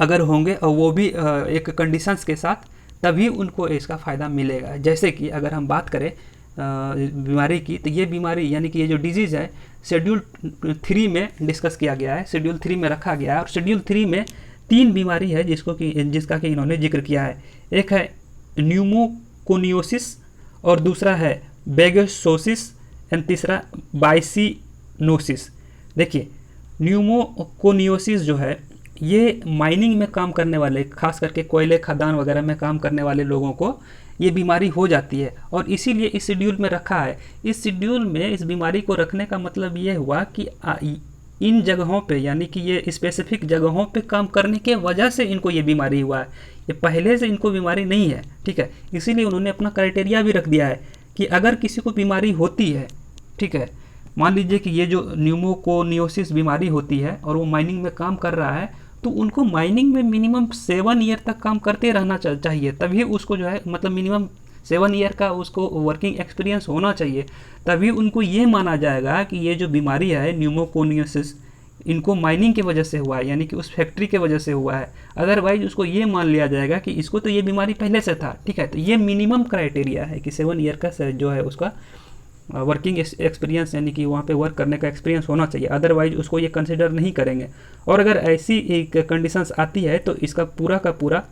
अगर होंगे और वो भी एक कंडीशंस के साथ, तभी उनको इसका फ़ायदा मिलेगा। जैसे कि अगर हम बात करें बीमारी की, तो ये बीमारी यानी कि ये जो डिजीज़ है शेड्यूल 3 में डिस्कस किया गया है, शेड्यूल 3 में रखा गया है। और शेड्यूल 3 में 3 बीमारी है जिसका कि इन्होंने जिक्र किया है। एक है न्यूमोकोनियोसिस और दूसरा है बेगोसोसिस एंड तीसरा बाइसिनोसिस। देखिए न्यूमोकोनियोसिस जो है ये माइनिंग में काम करने वाले, खास करके कोयले खदान वगैरह में काम करने वाले लोगों को ये बीमारी हो जाती है और इसीलिए इस शेड्यूल में रखा है। इस शेड्यूल में इस बीमारी को रखने का मतलब ये हुआ कि इन जगहों पे, यानी कि ये स्पेसिफिक जगहों पे काम करने के वजह से इनको ये बीमारी हुआ है, ये पहले से इनको बीमारी नहीं है, ठीक है। इसीलिए उन्होंने अपना क्राइटेरिया भी रख दिया है कि अगर किसी को बीमारी होती है, ठीक है, मान लीजिए कि ये जो न्यूमोकोनियोसिस बीमारी होती है और वो माइनिंग में काम कर रहा है, तो उनको माइनिंग में मिनिमम 7 ईयर तक काम करते रहना चाहिए, तभी उसको जो है मतलब मिनिमम 7 ईयर का उसको वर्किंग एक्सपीरियंस होना चाहिए, तभी उनको ये माना जाएगा कि ये जो बीमारी है न्यूमोकोनियोसिस इनको माइनिंग की वजह से हुआ है, यानी कि उस फैक्ट्री के वजह से हुआ है। अदरवाइज उसको ये मान लिया जाएगा कि इसको तो ये बीमारी पहले से था, ठीक है। तो ये मिनिमम क्राइटेरिया है कि 7 ईयर का जो है उसका वर्किंग एक्सपीरियंस, यानी कि वहाँ पे वर्क करने का एक्सपीरियंस होना चाहिए, अदरवाइज उसको ये कंसिडर नहीं करेंगे। और अगर ऐसी एक कंडीशंस आती है तो इसका पूरा का पूरा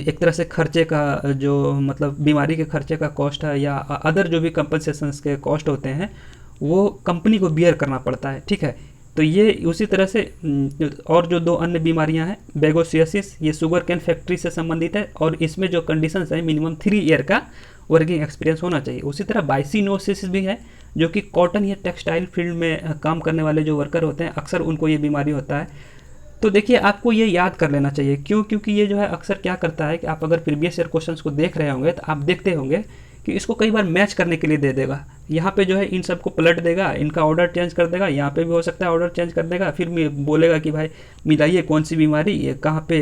एक तरह से खर्चे का जो मतलब बीमारी के खर्चे का कॉस्ट है या अदर जो भी कंपनसेशंस के कॉस्ट होते हैं वो कंपनी को बियर करना पड़ता है, ठीक है। तो ये उसी तरह से और जो 2 अन्य बीमारियां हैं, बेगोसियोसिस ये शुगर कैन फैक्ट्री से संबंधित है और इसमें जो कंडीशंस है मिनिमम 3 ईयर का वर्किंग एक्सपीरियंस होना चाहिए। उसी तरह बाइसिनोसिस भी है जो कि कॉटन या टेक्सटाइल फील्ड में काम करने वाले जो वर्कर होते हैं अक्सर उनको ये बीमारी होता है। तो देखिए आपको ये याद कर लेना चाहिए, क्योंकि ये जो है अक्सर क्या करता है कि आप अगर प्रीवियस ईयर क्वेश्चंस को देख रहे होंगे तो आप देखते होंगे कि इसको कई बार मैच करने के लिए दे देगा, यहाँ पे जो है इन सबको पलट देगा, इनका ऑर्डर चेंज कर देगा, यहाँ पे भी हो सकता है ऑर्डर चेंज कर देगा, फिर बोलेगा कि भाई मिलाइए कौन सी बीमारी ये कहाँ पे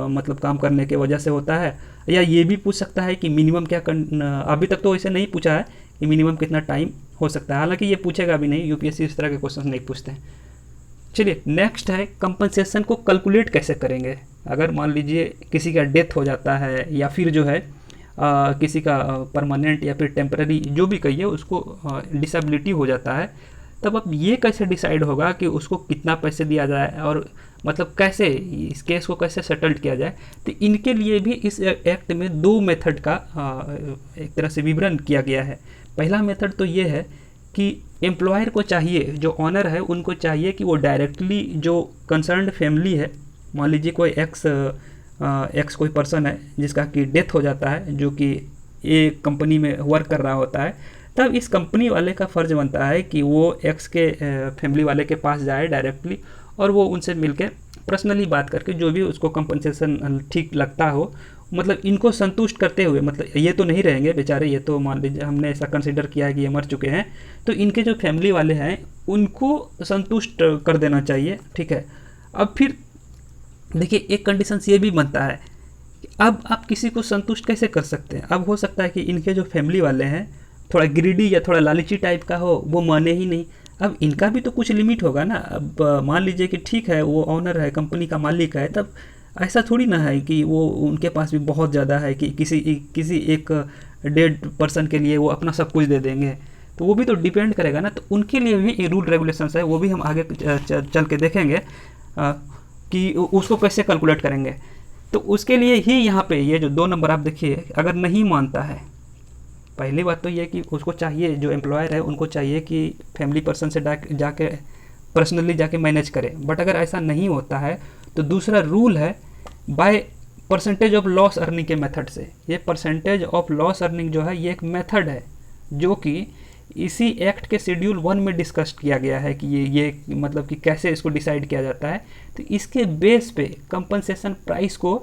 मतलब काम करने की वजह से होता है, या ये भी पूछ सकता है कि मिनिमम क्या अभी तक तो ऐसे नहीं पूछा है कि मिनिमम कितना टाइम हो सकता है, हालांकि ये पूछेगा भी नहीं, यूपीएससी इस तरह के क्वेश्चन नहीं पूछते हैं। चलिए नेक्स्ट है कंपनसेशन को कैलकुलेट कैसे करेंगे। अगर मान लीजिए किसी का डेथ हो जाता है या फिर जो है किसी का परमानेंट या फिर टेम्पररी जो भी कहिए उसको डिसेबिलिटी हो जाता है, तब अब ये कैसे डिसाइड होगा कि उसको कितना पैसे दिया जाए और मतलब कैसे इस केस को कैसे सेटल्ड किया जाए। तो इनके लिए भी इस एक्ट में 2 मेथड का एक तरह से विवरण किया गया है। पहला मेथड तो ये है कि एम्प्लॉयर को चाहिए, जो ऑनर है उनको चाहिए कि वो डायरेक्टली जो कंसर्न्ड फैमिली है, मान लीजिए कोई एक्स कोई पर्सन है जिसका कि डेथ हो जाता है जो कि एक कंपनी में वर्क कर रहा होता है, तब इस कंपनी वाले का फ़र्ज़ बनता है कि वो एक्स के फैमिली वाले के पास जाए डायरेक्टली और वो उनसे मिलके पर्सनली बात करके जो भी उसको कंपनसेशन ठीक लगता हो, मतलब इनको संतुष्ट करते हुए, मतलब ये तो नहीं रहेंगे बेचारे, ये तो मान लीजिए हमने ऐसा कंसिडर किया है कि ये मर चुके हैं, तो इनके जो फैमिली वाले हैं उनको संतुष्ट कर देना चाहिए, ठीक है। अब फिर देखिए एक कंडीशन ये भी बनता है कि अब आप किसी को संतुष्ट कैसे कर सकते हैं। अब हो सकता है कि इनके जो फैमिली वाले हैं थोड़ा ग्रीडी या थोड़ा लालची टाइप का हो, वो माने ही नहीं। अब इनका भी तो कुछ लिमिट होगा ना। अब मान लीजिए कि ठीक है वो ऑनर है, कंपनी का मालिक है, तब ऐसा थोड़ी ना है कि वो उनके पास भी बहुत ज़्यादा है कि किसी एक डेड पर्सन के लिए वो अपना सब कुछ दे देंगे, तो वो भी तो डिपेंड करेगा ना। तो उनके लिए भी रूल रेगुलेशंस है, वो भी हम आगे चल के देखेंगे कि उसको कैसे कैलकुलेट करेंगे। तो उसके लिए ही यहाँ पे ये जो 2 नंबर आप देखिए, अगर नहीं मानता है, पहली बात तो ये कि उसको चाहिए, जो एम्प्लॉयर है उनको चाहिए कि फैमिली पर्सन से जाके पर्सनली जाके मैनेज करें। बट अगर ऐसा नहीं होता है तो दूसरा रूल है by percentage of loss earning के मेथड से। ये परसेंटेज ऑफ लॉस अर्निंग जो है ये एक मेथड है जो कि इसी एक्ट के शेड्यूल 1 में डिस्कस किया गया है कि ये मतलब कि कैसे इसको डिसाइड किया जाता है। तो इसके बेस पे कंपनसेशन प्राइस को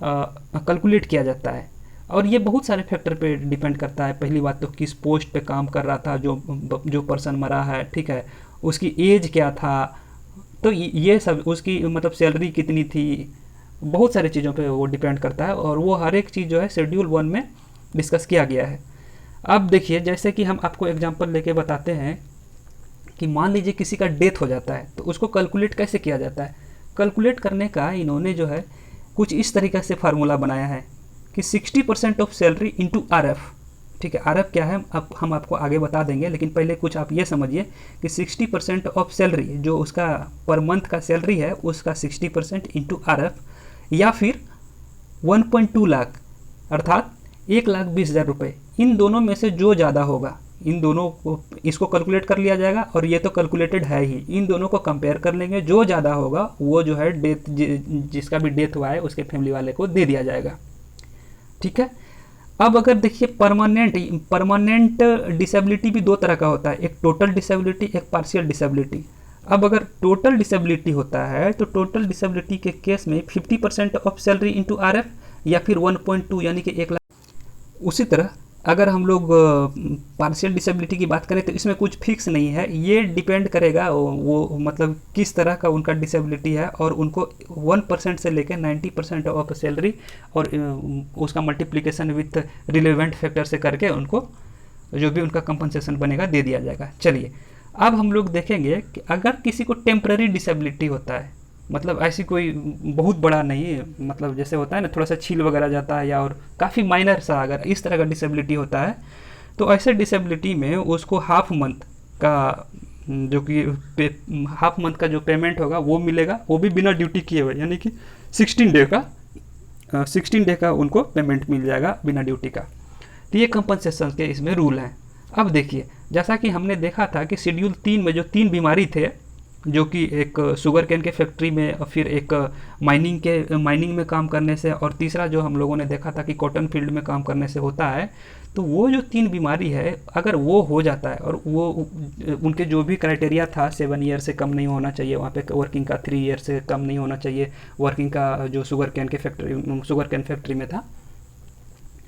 कैलकुलेट किया जाता है और ये बहुत सारे फैक्टर पे डिपेंड करता है। पहली बात तो किस पोस्ट पे काम कर रहा था जो पर्सन मरा है, ठीक है, उसकी एज क्या था, तो ये सब, उसकी मतलब सैलरी कितनी थी, बहुत सारी चीज़ों पे वो डिपेंड करता है और वो हर एक चीज़ जो है शेड्यूल 1 में डिस्कस किया गया है। अब देखिए जैसे कि हम आपको एग्जांपल लेके बताते हैं कि मान लीजिए किसी का डेथ हो जाता है तो उसको कैलकुलेट कैसे किया जाता है। कैलकुलेट करने का इन्होंने जो है कुछ इस तरीके से फार्मूला बनाया है कि 60% ऑफ सैलरी इंटू RF, ठीक है। RF क्या है अब हम आपको आगे बता देंगे, लेकिन पहले कुछ आप ये समझिए कि 60% ऑफ सैलरी जो उसका पर मंथ का सैलरी है उसका 60% इंटू RF, या फिर 1.2 लाख अर्थात 1,20,000 रुपये। इन दोनों में से जो ज़्यादा होगा, इन दोनों को इसको कैलकुलेट कर लिया जाएगा, और ये तो कैलकुलेटेड है ही, इन दोनों को कंपेयर कर लेंगे, जो ज़्यादा होगा वो जो है डेथ जिसका भी डेथ हुआ है उसके फैमिली वाले को दे दिया जाएगा। ठीक है। अब अगर देखिए परमानेंट डिसेबिलिटी भी दो तरह का होता है, एक टोटल डिसेबिलिटी, एक पार्शियल डिसेबिलिटी। अब अगर टोटल डिसेबिलिटी होता है तो टोटल डिसेबिलिटी के केस में 50% ऑफ सैलरी इंटू RF या फिर 1.2 यानी कि 1,00,000। उसी तरह अगर हम लोग पार्शियल डिसेबिलिटी की बात करें तो इसमें कुछ फिक्स नहीं है, ये डिपेंड करेगा वो मतलब किस तरह का उनका डिसेबिलिटी है, और उनको 1% से लेकर 90% ऑफ सैलरी और उसका मल्टीप्लिकेशन विथ रिलेवेंट फैक्टर से करके उनको जो भी उनका कंपनसेशन बनेगा दे दिया जाएगा। चलिए अब हम लोग देखेंगे कि अगर किसी को टेम्पररी डिसेबिलिटी होता है, मतलब ऐसी कोई बहुत बड़ा नहीं, मतलब जैसे होता है ना थोड़ा सा छील वगैरह जाता है या और काफ़ी माइनर सा अगर इस तरह का डिसेबिलिटी होता है, तो ऐसे डिसेबिलिटी में उसको हाफ मंथ का जो कि हाफ मंथ का जो पेमेंट होगा वो मिलेगा, वो भी बिना ड्यूटी किए हुए, यानी कि 16 डे का उनको पेमेंट मिल जाएगा बिना ड्यूटी का। तो ये कंपनसेशन के इसमें रूल हैं। अब देखिए जैसा कि हमने देखा था कि शेड्यूल 3 में जो 3 बीमारी थे, जो कि एक शुगर कैन के फैक्ट्री में, और फिर एक माइनिंग में काम करने से, और तीसरा जो हम लोगों ने देखा था कि कॉटन फील्ड में काम करने से होता है, तो वो जो 3 बीमारी है अगर वो हो जाता है और वो उनके जो भी क्राइटेरिया था 7 ईयर से कम नहीं होना चाहिए, वहाँ पे वर्किंग का 3 ईयर से कम नहीं होना चाहिए वर्किंग का, जो शुगर कैन फैक्ट्री में था,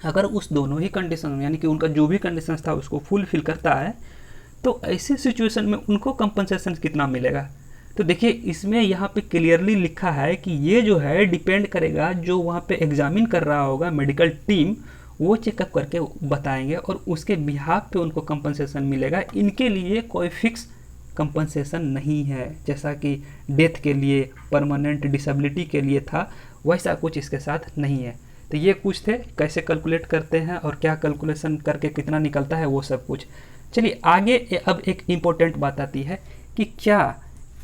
अगर उस दोनों ही कंडीशन यानी कि उनका जो भी कंडीशन था उसको फुलफिल करता है, तो ऐसे सिचुएशन में उनको कंपनसेशन कितना मिलेगा। तो देखिए इसमें यहाँ पे क्लियरली लिखा है कि ये जो है डिपेंड करेगा, जो वहाँ पे एग्जामिन कर रहा होगा मेडिकल टीम, वो चेकअप करके बताएंगे और उसके बिहाफ पे उनको कंपनसेशन मिलेगा। इनके लिए कोई फिक्स कंपनसेशन नहीं है, जैसा कि डेथ के लिए, परमानेंट डिसेबिलिटी के लिए था, वैसा कुछ इसके साथ नहीं है। तो ये कुछ थे, कैसे कैलकुलेट करते हैं और क्या कैलकुलेशन करके कितना निकलता है वो सब कुछ। चलिए आगे अब एक इम्पोर्टेंट बात आती है कि क्या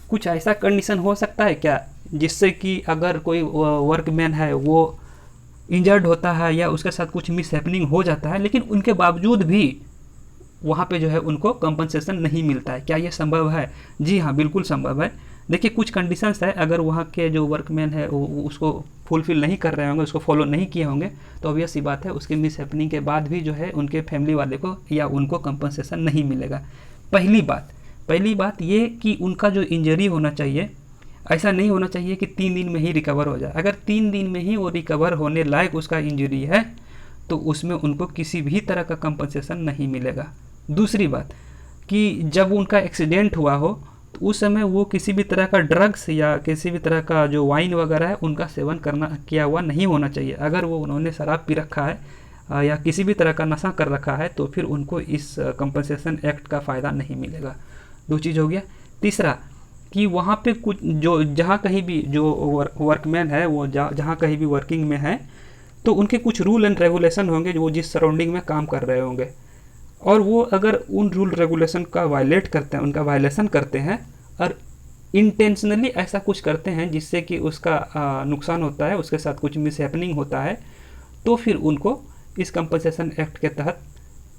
कुछ ऐसा कंडीशन हो सकता है क्या जिससे कि अगर कोई वर्कमैन है वो इंजर्ड होता है या उसके साथ कुछ मिसहैपनिंग हो जाता है, लेकिन उनके बावजूद भी वहाँ पे जो है उनको कंपनसेशन नहीं मिलता है, क्या ये संभव है? जी हाँ, बिल्कुल संभव है। देखिए कुछ कंडीशंस है, अगर वहाँ के जो वर्कमैन है वो उसको फुलफिल नहीं कर रहे होंगे, उसको फॉलो नहीं किए होंगे, तो ऑब्वियस सी बात है उसके मिसहैपनिंग के बाद भी जो है उनके फैमिली वाले को या उनको कंपनसेशन नहीं मिलेगा। पहली बात ये कि उनका जो इंजरी होना चाहिए, ऐसा नहीं होना चाहिए कि 3 दिन में ही रिकवर हो जाए। अगर 3 दिन में ही वो रिकवर होने लायक उसका इंजरी है तो उसमें उनको किसी भी तरह का कंपनसेशन नहीं मिलेगा। दूसरी बात कि जब उनका एक्सीडेंट हुआ हो तो उस समय वो किसी भी तरह का ड्रग्स या किसी भी तरह का जो वाइन वगैरह है उनका सेवन किया हुआ नहीं होना चाहिए। अगर वो उन्होंने शराब पी रखा है या किसी भी तरह का नशा कर रखा है तो फिर उनको इस कंपनसेशन एक्ट का फ़ायदा नहीं मिलेगा। 2 चीज़ हो गया। तीसरा कि वहाँ पे कुछ जो जहाँ कहीं भी जो वर्कमैन है वो जहाँ कहीं भी वर्किंग में है तो उनके कुछ रूल एंड रेगुलेशन होंगे जो वो जिस सराउंडिंग में काम कर रहे होंगे, और वो अगर उन रूल रेगुलेशन का वायलेट करते हैं, उनका वायलेशन करते हैं और इंटेंशनली ऐसा कुछ करते हैं जिससे कि उसका नुकसान होता है, उसके साथ कुछ मिसहैपनिंग होता है, तो फिर उनको इस कंपनसेशन एक्ट के तहत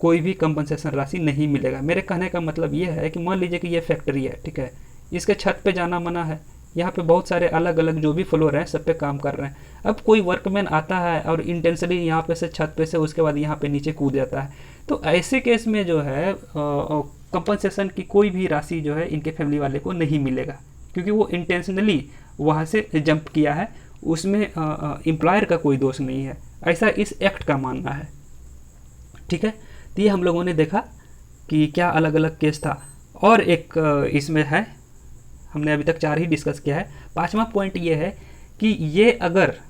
कोई भी कंपनसेशन राशि नहीं मिलेगा। मेरे कहने का मतलब ये है कि मान लीजिए कि ये फैक्ट्री है, ठीक है, इसके छत पे जाना मना है, यहाँ पे बहुत सारे अलग अलग जो भी फ्लोर हैं सब पे काम कर रहे हैं। अब कोई वर्कमैन आता है और इंटेंशनली यहाँ पे से छत पे से उसके बाद यहाँ पे नीचे कूद जाता है, तो ऐसे केस में जो है कंपनसेशन की कोई भी राशि जो है इनके फैमिली वाले को नहीं मिलेगा, क्योंकि वो इंटेंशनली वहाँ से जंप किया है, उसमें एम्प्लॉयर का कोई दोष नहीं है, ऐसा इस एक्ट का मानना है। ठीक है, तो ये हम लोगों ने देखा कि क्या अलग अलग केस था। और एक इसमें है, हमने अभी तक 4 ही डिस्कस किया है। 5वां पॉइंट ये है कि ये अगर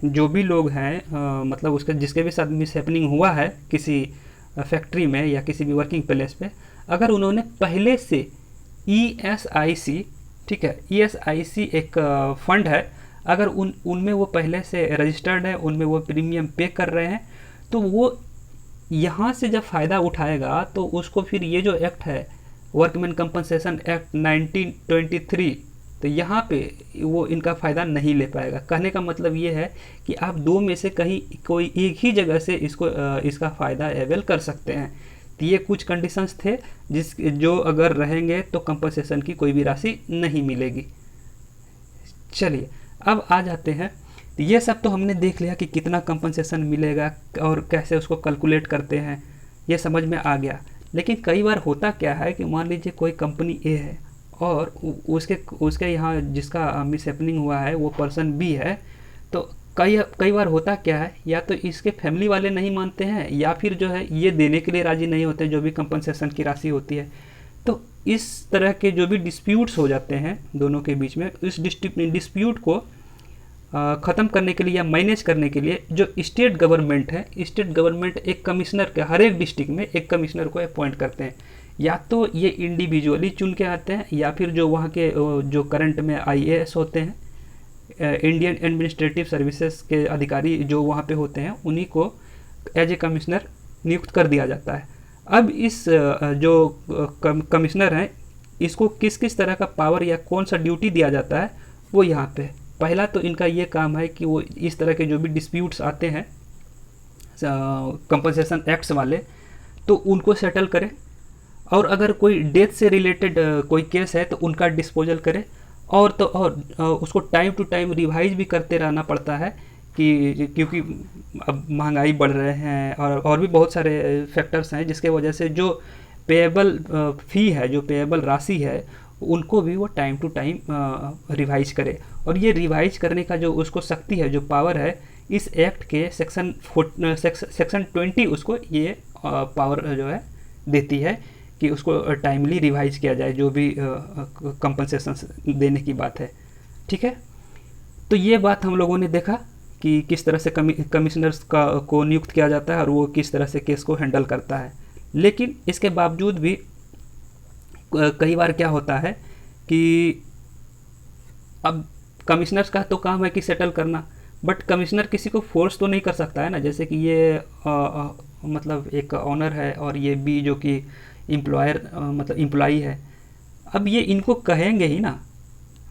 जो भी लोग हैं मतलब उसके जिसके भी साथ मिसहैपनिंग हुआ है किसी फैक्ट्री में या किसी भी वर्किंग प्लेस पे, अगर उन्होंने पहले से ESIC, ठीक है, ESIC एक फंड है, अगर उनमें वो पहले से रजिस्टर्ड है, उनमें वो प्रीमियम पे कर रहे हैं, तो वो यहाँ से जब फ़ायदा उठाएगा तो उसको फिर ये जो एक्ट है वर्कमैन कंपनसेशन एक्ट 1923 तो यहाँ पे वो इनका फ़ायदा नहीं ले पाएगा। कहने का मतलब ये है कि आप दो में से कहीं कोई एक ही जगह से इसका फ़ायदा अवेल कर सकते हैं। तो ये कुछ कंडीशंस थे जो अगर रहेंगे तो कंपनसेशन की कोई भी राशि नहीं मिलेगी। चलिए अब आ जाते हैं, तो ये सब तो हमने देख लिया कि कितना कंपनसेशन मिलेगा और कैसे उसको कैलकुलेट करते हैं, ये समझ में आ गया। लेकिन कई बार होता क्या है कि मान लीजिए कोई कंपनी ए है और उसके यहाँ जिसका मिसहैपनिंग हुआ है वो पर्सन बी है, तो कई बार होता क्या है, या तो इसके फैमिली वाले नहीं मानते हैं या फिर जो है ये देने के लिए राज़ी नहीं होते जो भी कंपनसेशन की राशि होती है। तो इस तरह के जो भी डिस्प्यूट्स हो जाते हैं दोनों के बीच में, इस डिस्प्यूट को ख़त्म करने के लिए या मैनेज करने के लिए जो स्टेट गवर्नमेंट है, स्टेट गवर्नमेंट एक कमिश्नर के हर एक डिस्ट्रिक्ट में एक कमिश्नर को अपॉइंट करते हैं। या तो ये इंडिविजुअली चुन के आते हैं या फिर जो वहाँ के जो करंट में IAS होते हैं, इंडियन एडमिनिस्ट्रेटिव सर्विसेज के अधिकारी जो वहाँ पे होते हैं, उन्हीं को एज ए कमिश्नर नियुक्त कर दिया जाता है। अब इस जो कमिश्नर हैं इसको किस किस तरह का पावर या कौन सा ड्यूटी दिया जाता है वो यहाँ पे। पहला तो इनका ये काम है कि वो इस तरह के जो भी डिस्प्यूट्स आते हैं कंपनसेशन एक्ट्स वाले, तो उनको सेटल करें, और अगर कोई डेथ से रिलेटेड कोई केस है तो उनका डिस्पोजल करें, और तो और उसको टाइम टू टाइम रिवाइज भी करते रहना पड़ता है कि क्योंकि अब महंगाई बढ़ रहे हैं और भी बहुत सारे फैक्टर्स हैं जिसके वजह से जो पेएबल फ़ी है, जो पेएबल राशि है, उनको भी वो टाइम टू टाइम रिवाइज करे। और ये रिवाइज करने का जो उसको शक्ति है, जो पावर है, इस एक्ट के सेक्शन 20 उसको ये पावर जो है देती है कि उसको टाइमली रिवाइज किया जाए जो भी कंपनसेशन देने की बात है। ठीक है, तो ये बात हम लोगों ने देखा कि किस तरह से कमिश्नर्स को नियुक्त किया जाता है और वो किस तरह से केस को हैंडल करता है। लेकिन इसके बावजूद भी कई बार क्या होता है कि अब कमिश्नर्स का तो काम है कि सेटल करना, बट कमिश्नर किसी को फोर्स तो नहीं कर सकता है ना। जैसे कि ये मतलब एक ऑनर है और ये बी जो कि एम्प्लॉयर मतलब एम्प्लॉई है, अब ये इनको कहेंगे ही ना,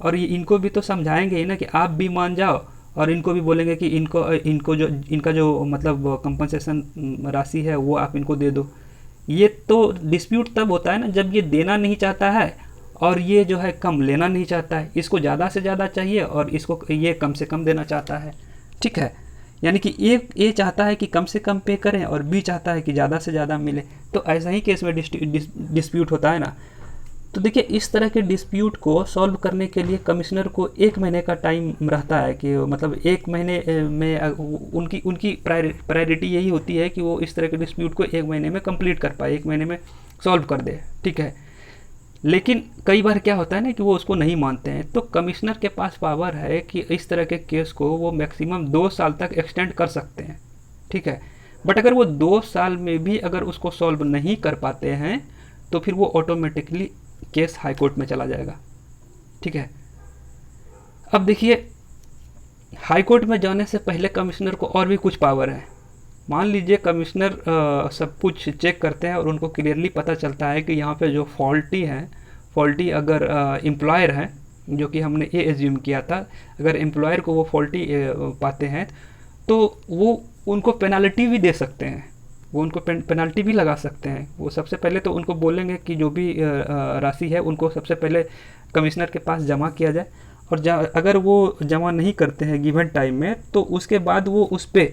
और ये इनको भी तो समझाएंगे ही ना कि आप भी मान जाओ, और इनको भी बोलेंगे कि इनका जो मतलब कंपनसेशन राशि है वो आप इनको दे दो। ये तो डिस्प्यूट तब होता है ना जब ये देना नहीं चाहता है और ये जो है कम लेना नहीं चाहता है। इसको ज़्यादा से ज़्यादा चाहिए और इसको ये कम से कम देना चाहता है। ठीक है, यानी कि ए चाहता है कि कम से कम पे करें और बी चाहता है कि ज़्यादा से ज़्यादा मिले। तो ऐसा ही केस में डिस्प्यूट होता है ना। तो देखिए, इस तरह के डिस्प्यूट को सॉल्व करने के लिए कमिश्नर को 1 महीने का टाइम रहता है कि मतलब 1 महीने में उनकी प्रायोरिटी यही होती है कि वो इस तरह के डिस्प्यूट को 1 महीने में कंप्लीट कर पाए, 1 महीने में सॉल्व कर दे। ठीक है, लेकिन कई बार क्या होता है ना कि वो उसको नहीं मानते हैं, तो कमिश्नर के पास पावर है कि इस तरह के केस को वो मैक्सिमम 2 साल तक एक्सटेंड कर सकते हैं। ठीक है, बट अगर वो 2 साल में भी अगर उसको सॉल्व नहीं कर पाते हैं तो फिर वो ऑटोमेटिकली केस हाई कोर्ट में चला जाएगा। ठीक है, अब देखिए, हाई कोर्ट में जाने से पहले कमिश्नर को और भी कुछ पावर है। मान लीजिए कमिश्नर सब कुछ चेक करते हैं और उनको क्लियरली पता चलता है कि यहाँ पे जो फॉल्टी अगर एम्प्लॉयर है, जो कि हमने ये एज्यूम किया था, अगर एम्प्लॉयर को वो फॉल्टी पाते हैं तो वो उनको पेनल्टी भी दे सकते हैं, वो उनको पेनल्टी भी लगा सकते हैं। वो सबसे पहले तो उनको बोलेंगे कि जो भी राशि है उनको सबसे पहले कमिश्नर के पास जमा किया जाए, और अगर वो जमा नहीं करते हैं गिवन टाइम में तो उसके बाद वो उस पर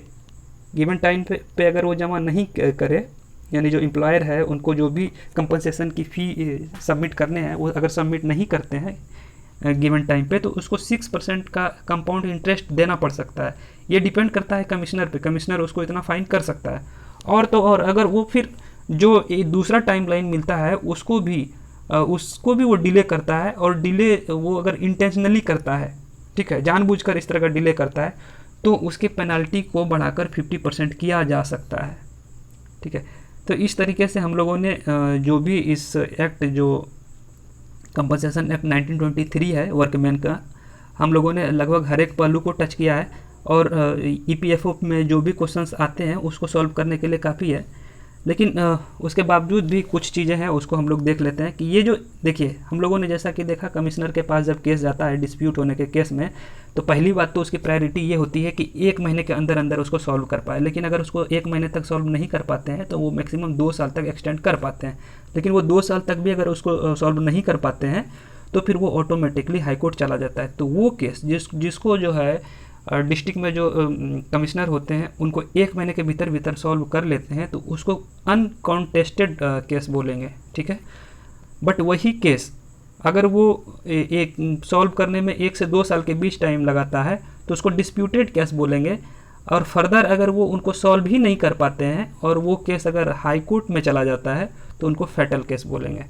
गिवन टाइम पे अगर वो जमा नहीं करे, यानी जो एम्प्लॉयर है उनको जो भी कंपनसेशन की फ़ी सबमिट करने हैं वो अगर सबमिट नहीं करते हैं गिवन टाइम पे, तो उसको 6% का कंपाउंड इंटरेस्ट देना पड़ सकता है। ये डिपेंड करता है कमिश्नर पे, कमिश्नर उसको इतना फाइन कर सकता है। और तो और अगर वो फिर जो दूसरा टाइम लाइन मिलता है उसको भी वो डिले करता है, और डिले वो अगर इंटेंशनली करता है, ठीक है, जानबूझकर इस तरह का डिले करता है, तो उसकी पेनल्टी को बढ़ाकर 50% किया जा सकता है। ठीक है, तो इस तरीके से हम लोगों ने जो भी इस एक्ट, जो कंपनसेशन एक्ट 1923 है वर्कमैन का, हम लोगों ने लगभग हर एक पहलू को टच किया है, और EPFO में जो भी क्वेश्चंस आते हैं उसको सॉल्व करने के लिए काफ़ी है। लेकिन उसके बावजूद भी कुछ चीज़ें हैं उसको हम लोग देख लेते हैं कि ये जो देखिए हम लोगों ने जैसा कि देखा कमिश्नर के पास जब केस जाता है डिस्प्यूट होने के केस में, तो पहली बात तो उसकी प्रायोरिटी ये होती है कि 1 महीने के अंदर अंदर उसको सॉल्व कर पाए। लेकिन अगर उसको 1 महीने तक सॉल्व नहीं कर पाते हैं तो वो मैक्सिमम 2 साल तक एक्सटेंड कर पाते हैं। लेकिन वो 2 साल तक भी अगर उसको सॉल्व नहीं कर पाते हैं तो फिर वो ऑटोमेटिकली हाई कोर्ट चला जाता है। तो वो केस जिसको जो है डिस्ट्रिक्ट में जो कमिश्नर होते हैं उनको 1 महीने के भीतर भीतर सॉल्व कर लेते हैं तो उसको अनकॉन्टेस्टेड केस बोलेंगे, ठीक है। बट वही केस अगर वो एक सॉल्व करने में 1 से 2 साल के बीच टाइम लगाता है तो उसको डिस्प्यूटेड केस बोलेंगे। और फर्दर अगर वो उनको सॉल्व ही नहीं कर पाते हैं और वो केस अगर हाई कोर्ट में चला जाता है तो उनको फैटल केस बोलेंगे।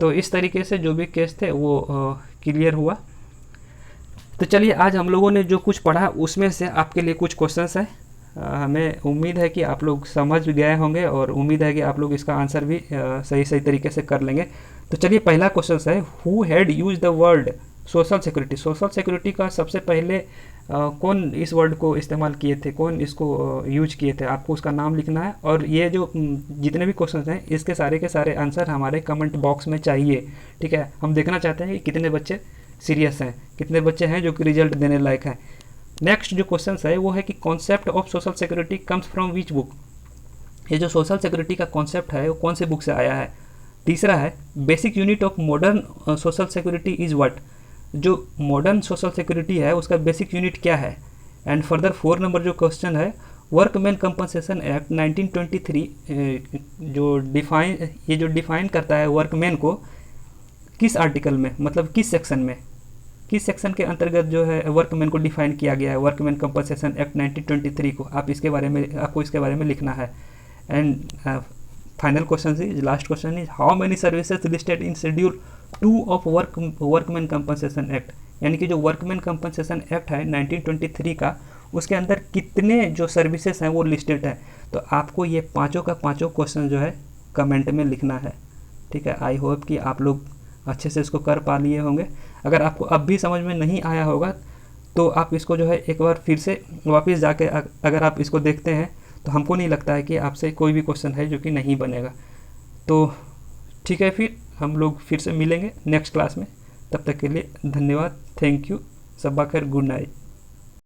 तो इस तरीके से जो भी केस थे वो क्लियर हुआ। तो चलिए आज हम लोगों ने जो कुछ पढ़ा उसमें से आपके लिए कुछ क्वेश्चंस हैं। हमें उम्मीद है कि आप लोग समझ गए होंगे और उम्मीद है कि आप लोग इसका आंसर भी सही सही तरीके से कर लेंगे। तो चलिए पहला क्वेश्चन है, who had use the word social security. Social security का सबसे पहले कौन इस वर्ड को इस्तेमाल किए थे, कौन इसको यूज किए थे, आपको उसका नाम लिखना है। और ये जो जितने भी क्वेश्चन हैं इसके सारे के सारे आंसर हमारे कमेंट बॉक्स में चाहिए, ठीक है। हम देखना चाहते हैं कि कितने बच्चे सीरियस हैं, कितने बच्चे हैं जो कि रिजल्ट देने लायक हैं। नेक्स्ट जो क्वेश्चन है वो है कि concept of social security comes from which book. ये जो सोशल सिक्योरिटी का कॉन्सेप्ट है वो कौन से बुक से आया है। तीसरा है basic unit of modern social security is what. जो मॉडर्न सोशल सिक्योरिटी है उसका बेसिक यूनिट क्या है। एंड फर्दर 4 नंबर जो क्वेश्चन है, वर्कमैन कंपनसेशन एक्ट 1923 जो डिफाइन करता है वर्कमैन को, किस आर्टिकल में, मतलब किस सेक्शन के अंतर्गत जो है वर्कमैन को डिफाइन किया गया है। वर्कमैन कंपनसेशन एक्ट 1923 को आपको इसके बारे में लिखना है। And final question is, last question is, how many services listed in schedule 2 of workman compensation act. यानी कि जो वर्कमैन कंपनसेशन एक्ट है 1923 का, उसके अंदर कितने जो सर्विसेज हैं वो लिस्टेड है। तो आपको ये पाँचों का पाँचों क्वेश्चन जो है कमेंट में लिखना है, ठीक है। आई होप कि आप लोग अच्छे से इसको कर पा लिए होंगे। अगर आपको अब भी समझ में नहीं आया होगा तो आप इसको जो है एक बार फिर से वापस जाके अगर आप इसको देखते हैं तो हमको नहीं लगता है कि आपसे कोई भी क्वेश्चन है जो कि नहीं बनेगा। तो ठीक है, फिर हम लोग फिर से मिलेंगे नेक्स्ट क्लास में। तब तक के लिए धन्यवाद, थैंक यू, शब्बा खैर, गुड नाइट।